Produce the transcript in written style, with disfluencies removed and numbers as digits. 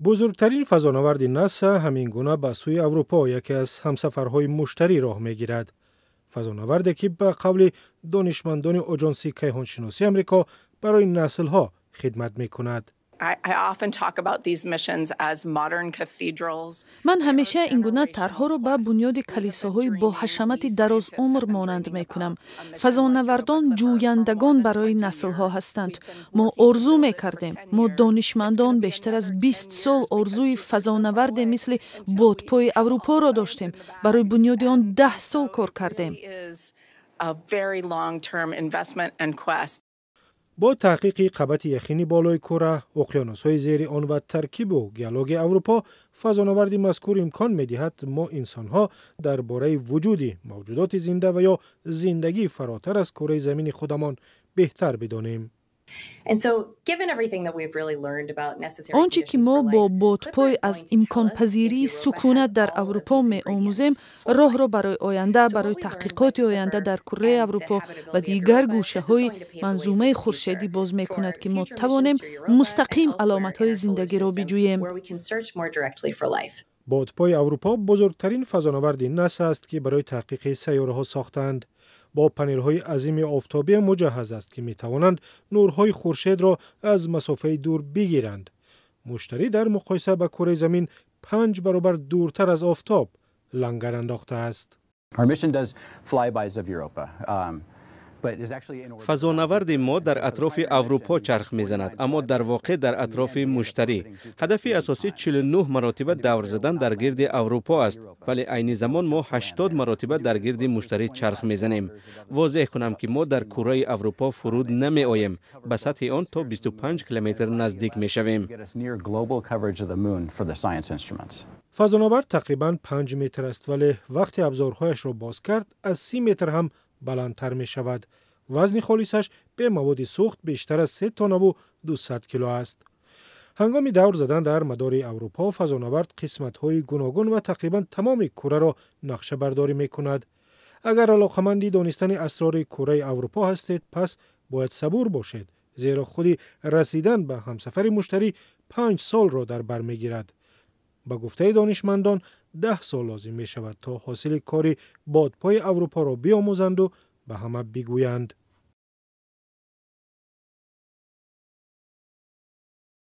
بزرگترین فازانوردی ناسا همین گونه به سوی اروپا یکی از ҳамсафарҳои مشتری راه میگیرد. فازانوردی که به قول دانشمندان آجانسی کایҳоншиносии آمریکا برای نسل‌ها خدمت میکند. من همیشه این گونه طرح‌ها را به بنیاد کلیساهای با حشمت دراز عمر مانند میکنم. فزانوردان جویندگان برای نسل‌ها هستند. ما آرزو میکردیم. ما دانشمندان بیشتر از 20 سال آرزوی فزانورد مثل بودپوی اروپا را داشتیم. برای بنیاد آن 10 سال کار کردیم. با تحقیق قبط یخینی بالای کره، اقیانوس‌های زیر آن و ترکیب و گیالوگ اروپا، فازانوردی مذکور امکان می‌دهد ما انسان‌ها درباره وجود موجودات زنده و یا زندگی فراتر از کره زمین خودمان بهتر بدانیم. آنچه که ما با بودپای از امکان پذیری سکونت در اروپا می آموزیم راه را برای آینده، برای تحقیقات آینده در کره اروپا و دیگر گوشه‌های منظومه خورشیدی باز می کند که ما توانیم مستقیم علامت‌های زندگی را بجوییم. بودپوی اروپا بزرگترین فضانورد ناسا است که برای تحقیق سیاره‌ها ساختند. با پنل‌های عظیم آفتابی مجهز است که می‌توانند نورهای خورشید را از مسافه دور بگیرند. مشتری در مقایسه با کره زمین 5 برابر دورتر از آفتاب لنگر انداخته است. فازانورد ما در اطراف اروپا چرخ میزند، اما در واقع در اطراف مشتری. هدف اساسی 49 مرتبه دور زدن در گرد اروپا است، ولی عین زمان ما 80 مرتبه در گرد مشتری چرخ میزنیم. واضح کنم که ما در کره اروپا فرود نمی آییم، به سطح آن تا 25 کیلومتر نزدیک می شویم. فازانورد تقریباً 5 متر است، ولی وقتی ابزارهایش را باز کرد از 30 متر هم بلندتر می شود. وزن خالصش به مواد سوخت بیشتر از 3 تن و 200 کیلو است. هنگام دور زدن در مداری اروپا، فازانورد قسمت‌های گوناگون و تقریباً تمام کره را نقشه برداری می کند. اگر علاقمندی دانستن اسرار کره اروپا هستید، پس باید صبور باشید، زیرا خودی رسیدن به همسفر مشتری 5 سال را در بر می گیرد. با گفته دانشمندان 10 سال لازم می شود تا حاصل کاری بادپای اروپا را بیاموزند و به همه بگویند.